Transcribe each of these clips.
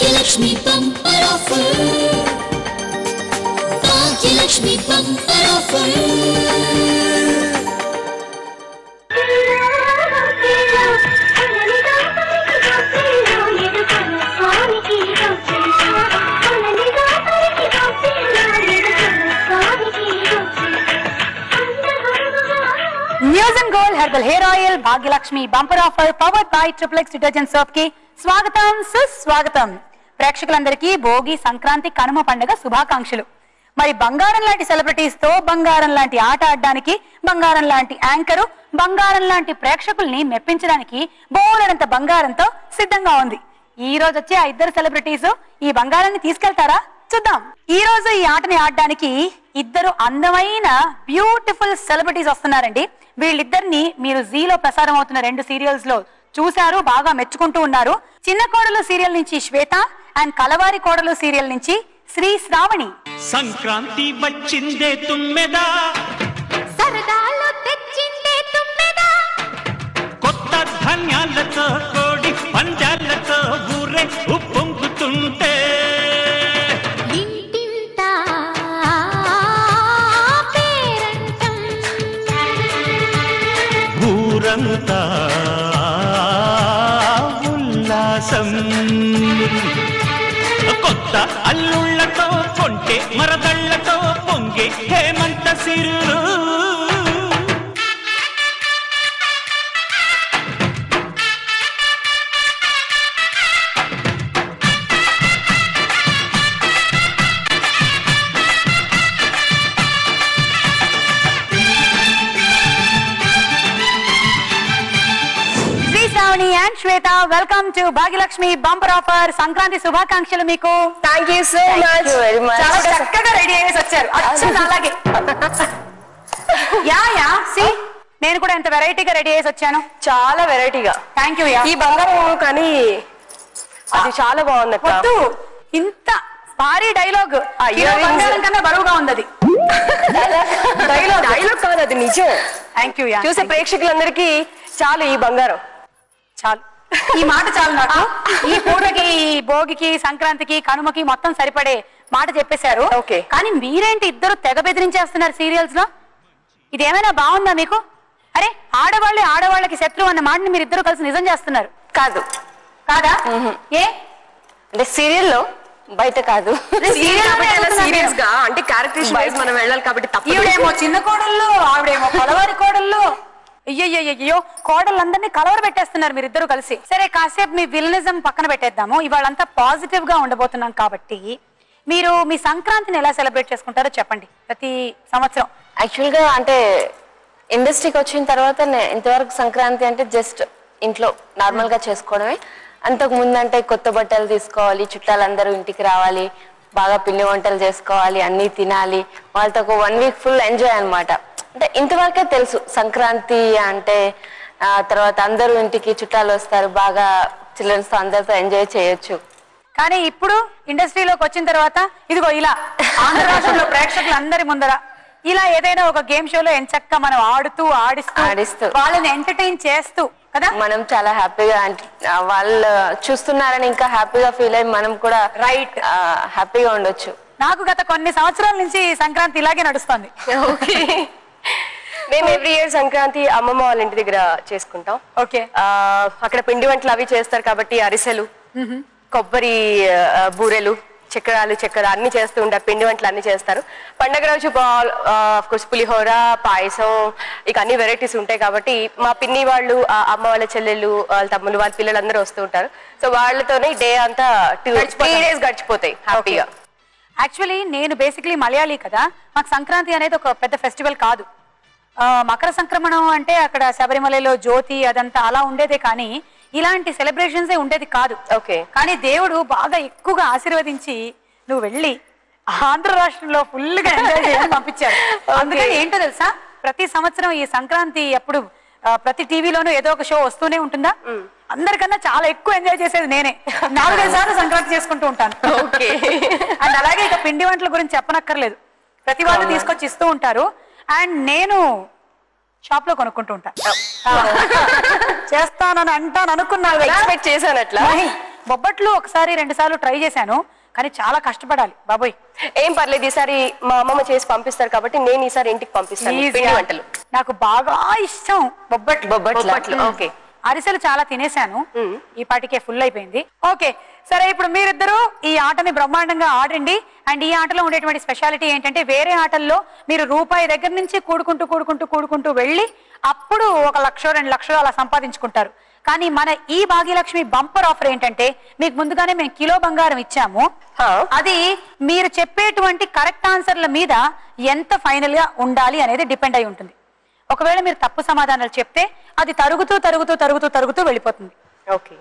Bhagyalakshmi bumper offer Bhagyalakshmi bumper offer news and gold herbal hair oil Bhagyalakshmi bumper offer powered by triple X detergent soap కి స్వాగతం సుస్వాగతం. ప్రేక్షకులందరికీ భోగి సంక్రాంతి కనుమ పండుగ శుభాకాంక్షలు. మరి బంగారం లాంటి సెలబ్రిటీస్ తో బంగారం లాంటి ఆట ఆడడానికి, బంగారం లాంటి యాంకరు, బంగారం లాంటి ప్రేక్షకుల్ని మెప్పించడానికి బోలెడంత బంగారంతో సిద్ధంగా ఉంది. ఈ రోజు వచ్చే ఆ ఇద్దరు సెలబ్రిటీస్ ఈ బంగారాన్ని తీసుకెళ్తారా? చూద్దాం. ఈ రోజు ఈ ఆటని ఆడడానికి ఇద్దరు అందమైన బ్యూటిఫుల్ సెలబ్రిటీస్ వస్తున్నారండి. వీళ్ళిద్దరిని మీరు జీలో ప్రసారం అవుతున్న 2 సీరియల్స్ లో చూశారు, బాగా మెచ్చుకుంటూ ఉన్నారు. చిన్న కోడలు సీరియల్ నుంచి శ్వేత అండ్ కలవారి కోడలు సీరియల్ నుంచి శ్రీ శ్రావణి. సంక్రాంతి వచ్చిందే తుమ్మెదా, సరదాలో తెచ్చిందే తుమ్మెదా, కొత్త ధాన్యాలతో కోడి పంజాలతో ఊరే ఉప్పొంగుతుంటే ఇంటింటా పేరంటం, ఊరంతా ఉల్లాసం. కొత్త అల్లుళ్లతో కొంటే మరదళ్లతో పొంగే హేమంత సిరులు. And Shweta, welcome to Bhagyalakshmi bumper offer. Sankranti శుభాకాంక్షలు మీకు. Thank you so much. చాలా చక్కగా రెడీ అయ్యేసి వచ్చారు. అలాగే యా సి నేను కూడా ఎంత వెరైటీగా రెడీ అయ్యేసి వచ్చాను. చాలా వెరైటీగా. Thank you. ఈ బంగారం కానీ అది చాలా బాగుంది. ఇంత భారీ డైలాగ్ బంగారం కన్నా బరువుగా ఉంది అది. డైలాగ్ కాదు, అది నిజం. Thank you. చూసే ప్రేక్షకులందరికీ చాలు ఈ బంగారం, చాలు ఈ మాట చాలు నాకు. ఈ పూటకి, భోగికి, సంక్రాంతికి, కనుమకి మొత్తం సరిపడే మాట చెప్పేశారు. ఓకే. కానీ మీరేంటి ఇద్దరు తెగ బెదిరించేస్తున్నారు సీరియల్స్ లో? ఇదేమైనా బాగుందా మీకు? అరే ఆడవాళ్ళే ఆడవాళ్ళకి శత్రువు అన్న మాటని మీరు ఇద్దరు కలిసి నిజం చేస్తున్నారు. కాదు కాదా? ఏ అంటే సీరియల్లో, బయట కాదు. సీరియస్ గా అంటే క్యారెక్టర్స్ వైజ్ మనం వెళ్ళాలి కాబట్టి తప్ప. ఈవిడేమో చిన్న కోడళ్ళు, ఆవిడేమో కలవారి కోడళ్ళు. అయ్యో కోడళ్ళందరినీ కలవర పెట్టేస్తున్నారు మీరిద్దరు కలిసి. సరే కాసేపు మీ విలనిజం పక్కన పెట్టేద్దాము. ఇవాళంతా పాజిటివ్ గా ఉండబోతున్నాం కాబట్టి మీరు మీ సంక్రాంతిని ఎలా సెలబ్రేట్ చేసుకుంటారో చెప్పండి ప్రతి సంవత్సరం. యాక్చువల్ గా అంటే ఇండస్ట్రీకి వచ్చిన తర్వాత ఇంతవరకు సంక్రాంతి అంటే జస్ట్ ఇంట్లో నార్మల్ గా చేసుకోవడమే. అంతకు ముందు అంటే కొత్త బట్టలు తీసుకోవాలి, చుట్టాలందరూ ఇంటికి రావాలి, బాగా పిండి వంటలు చేసుకోవాలి, అన్ని తినాలి, వాళ్ళతో ఒక 1 వీక్ ఫుల్ ఎంజాయ్ అనమాట. అంటే ఇంతవరకే తెలుసు సంక్రాంతి అంటే. తర్వాత అందరూ ఇంటికి చుట్టాలు వస్తారు, బాగా చిల్డ్రన్స్ తో అందరితో ఎంజాయ్ చేయొచ్చు. కానీ ఇప్పుడు ఇండస్ట్రీలోకి వచ్చిన తర్వాత ఇదిగో ఇలా ఆంధ్ర రాష్ట్రంలో ప్రేక్షకులందరి ముందర ఇలా ఏదైనా ఒక గేమ్ షోలో ఎంచక్క మనం ఆడుతూ ఆడిస్తూ వాళ్ళని ఎంటర్టైన్ చేస్తూ కదా, మనం చాలా హ్యాపీగా వాళ్ళు చూస్తున్నారని ఇంకా హ్యాపీగా ఫీల్ అయ్యి మనం కూడా హ్యాపీగా ఉండొచ్చు. నాకు గత కొన్ని సంవత్సరాల నుంచి సంక్రాంతి ఇలాగే నడుస్తుంది. ఓకే. మేము ఎవ్రీ ఇయర్ సంక్రాంతి అమ్మమ్మ వాళ్ళ ఇంటి దగ్గర చేసుకుంటాం. ఓకే. అక్కడ పిండి వంటలు అవి చేస్తారు కాబట్టి అరిసెలు, కొబ్బరి బూరెలు, చక్కెర అన్ని చేస్తూ ఉంటారు. పిండి వంటలు అన్ని చేస్తారు. పండగ రోజు ఆఫ్ కోర్స్ పులిహోర, పాయసం, ఇక అన్ని వెరైటీస్ ఉంటాయి కాబట్టి మా పిన్ని వాళ్ళు, అమ్మ వాళ్ళ చెల్లెళ్ళు, వాళ్ళ తమ్ముళ్ళు, వాళ్ళ పిల్లలు అందరూ వస్తూ ఉంటారు. సో వాళ్ళతోనే డే అంతా 3 days గడిచిపోతాయి హ్యాపీగా. యాక్చువల్లీ నేను బేసిక్లీ మలయాళీ కదా, మాకు సంక్రాంతి అనేది ఒక పెద్ద ఫెస్టివల్ కాదు. మకర సంక్రమణం అంటే అక్కడ శబరిమలలో జ్యోతి అదంతా అలా ఉండేదే, కానీ ఇలాంటి సెలబ్రేషన్స్ ఉండేది కాదు. ఓకే. కానీ దేవుడు బాగా ఎక్కువగా ఆశీర్వదించి నువ్వు వెళ్ళి ఆంధ్ర రాష్ట్రంలో ఫుల్ గా ఎంజాయ్ చేయని పంపించారు. అందుకని ఏంటో తెలుసా, ప్రతి సంవత్సరం ఈ సంక్రాంతి అప్పుడు ప్రతి టీవీలోనూ ఏదో ఒక షో వస్తూనే ఉంటుందా. అందరికన్నా చాలా ఎక్కువ ఎంజాయ్ చేసేది నేనే. 4-5 సార్లు సంక్రాంతి చేసుకుంటూ ఉంటాను. ఓకే. అండ్ అలాగే ఇక పిండి వంటల గురించి చెప్పనక్కర్లేదు, ప్రతి వాళ్ళు తీసుకొచ్చి ఇస్తూ ఉంటారు. అండ్ నేను షాప్ లో కొనుక్కుంటూ ఉంటాను. చేస్తానని అంటాను అనుకున్నాను, ఎక్స్పెక్ట్ చేశాను అట్లా. బొబ్బట్లు ఒకసారి 2 సార్లు ట్రై చేశాను, కానీ చాలా కష్టపడాలి బాబోయ్. ఏం పర్లేదు, ఈసారి మా అమ్మమ్మ చేసి పంపిస్తారు కాబట్టి నేను ఈసారి ఇంటికి పంపిస్తాను పిండి వంటలు. నాకు బాగా ఇష్టం బొబ్బట్లు. ఓకే, అరిసెలు చాలా తినేశాను, ఈ పాటికే ఫుల్ అయిపోయింది. ఓకే సరే, ఇప్పుడు మీరిద్దరూ ఈ ఆటని బ్రహ్మాండంగా ఆడండి. అండ్ ఈ ఆటలో ఉండేటువంటి స్పెషాలిటీ ఏంటంటే, వేరే ఆటల్లో మీరు రూపాయి దగ్గర నుంచి కూడుకుంటూ వెళ్ళి అప్పుడు 1 లక్ష 2 లక్షలు అలా సంపాదించుకుంటారు. కానీ మన ఈ భాగ్యలక్ష్మి బంపర్ ఆఫర్ ఏంటంటే, మీకు ముందుగానే మేము కిలో బంగారం ఇచ్చాము. అది మీరు చెప్పేటువంటి కరెక్ట్ ఆన్సర్ల మీద ఎంత ఫైనల్ గా ఉండాలి అనేది డిపెండ్ అయి ఉంటుంది. ఒకవేళ మీరు తప్పు సమాధానాలు చెప్తే అది తరుగుతూ వెళ్ళిపోతుంది. ఓకే,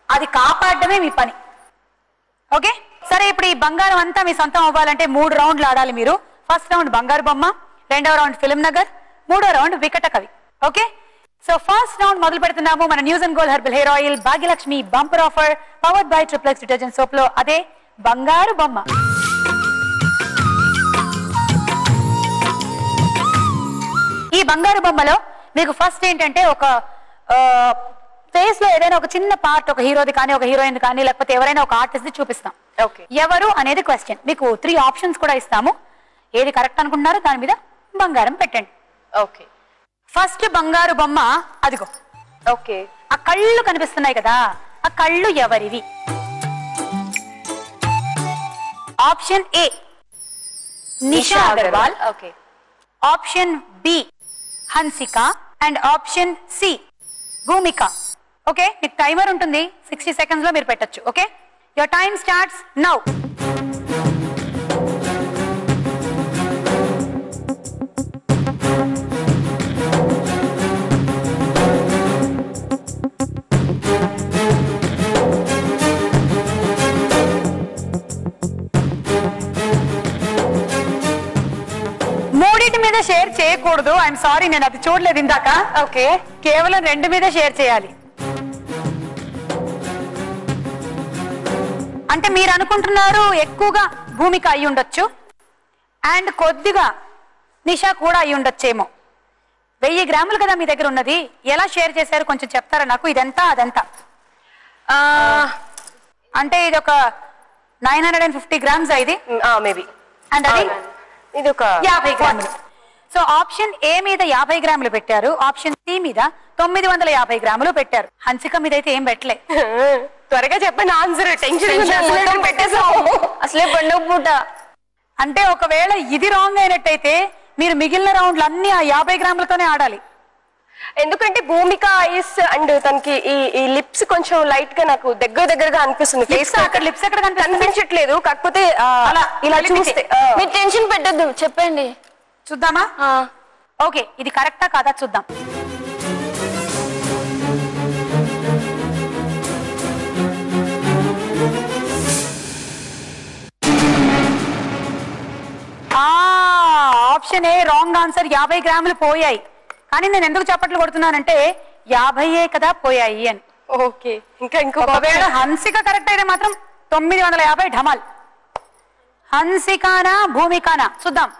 అది కాపాడడమే మీ పని. ఓకే సరే, ఇప్పుడు ఈ బంగారం అంతా మీ సొంతం అవ్వాలంటే 3 రౌండ్లు ఆడాలి మీరు. ఫస్ట్ రౌండ్ బంగారు బొమ్మ, 2వ రౌండ్ ఫిల్మ్ నగర్, 3వ రౌండ్ వికట కవి. ఓకే, సో ఫస్ట్ రౌండ్ మొదలు పెడుతున్నాము. మన news and gold herbal hair oil Bhagyalakshmi bumper offer powered by triplex detergent soap లో అదే బంగారు బొమ్మ. ఈ బంగారు బొమ్మలో మీకు ఫస్ట్ ఏంటంటే, ఒక ఫేస్ లో ఏదైనా ఒక చిన్న పార్ట్, ఒక హీరోది కానీ ఒక హీరోయిన్ కానీ లేకపోతే ఎవరైనా ఒక ఆర్టిస్ట్ ది చూపిస్తాం. ఎవరు అనేది క్వశ్చన్. మీకు 3 ఆప్షన్స్ కూడా ఇస్తాము. ఏది కరెక్ట్ అనుకుంటున్నారో దాని మీద బంగారం పెట్టండి. ఓకే, ఫస్ట్ బంగారు బొమ్మ అదిగో. ఓకే, ఆ కళ్ళు కనిపిస్తున్నాయి కదా, ఆ కళ్ళు ఎవరివి? Option A Nisha Agarwal, okay, option B Hansika and option C Bhumika. Okay, మీకు టైమర్ ఉంటుంది, 60 seconds లో మీరు పెట్టచ్చు. Okay, your time starts now. మూడింటి మీద షేర్ చేయకూడదు. ఐఎమ్ సారీ, నేను అది చూడలేదు ఇందాక. ఓకే, కేవలం 2 మీద షేర్ చేయాలి. అంటే మీరు అనుకుంటున్నారు ఎక్కువగా భూమిక అయి ఉండొచ్చు అండ్ కొద్దిగా నిషా కూడా అయి ఉండొచ్చేమో. 1000 గ్రాములు కదా మీ దగ్గర ఉన్నది, ఎలా షేర్ చేశారు కొంచెం చెప్తారా నాకు? ఇదంతా అదంతా అంటే ఇది ఒక 950 grams ఇది మేబీ, అండ్ అది ఇది ఒక 50 గ్రాములు. సో ఆప్షన్ ఏ మీద 50 గ్రాములు పెట్టారు, ఆప్షన్ సి మీద 950 గ్రాములు పెట్టారు. హన్సిక మీద అయితే ఏం పెట్టలే. త్వరగా చెప్పండి ఆన్సర్, టెన్షన్ పెట్టేసాము అసలే పండుగ పూట. అంటే ఒకవేళ ఇది రాంగ్ అయినట్టయితే మీరు మిగిలిన రౌండ్లు అన్ని ఆ 50 గ్రాములతోనే ఆడాలి. ఎందుకంటే భూమిక ఐస్ అండ్ తనకి ఈ లిప్స్ కొంచెం లైట్ గా నాకు దగ్గరగా అనిపిస్తుంది. లిప్స్ ఎక్కడ కనిపించట్లేదు, కాకపోతే అలా ఇలా చూస్తే మీరు టెన్షన్ పెట్టద్దు, చెప్పండి చూద్దామా? ఓకే, ఇది కరెక్టా కాదా చూద్దాం. Option A wrong answer. 50 గ్రాములు పోయాయి. కానీ నేను ఎందుకు చప్పట్లు కొడుతున్నానంటే 50 కదా పోయాయి అని. ఓకే, ఇంకా ఒకవేళ హన్సిక కరెక్ట్ అయితే మాత్రం 950 ఢమాల్. హన్సికానా భూమికానా చూద్దాం.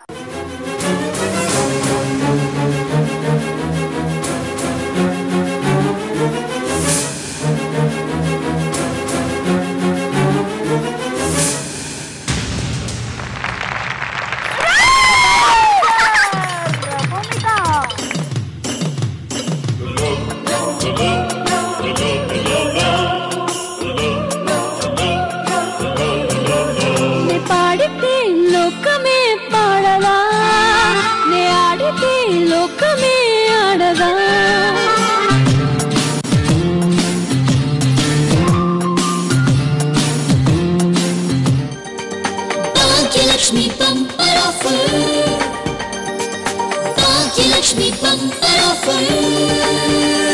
Bhagyalakshmi bumper offer. Bhagyalakshmi bumper offer.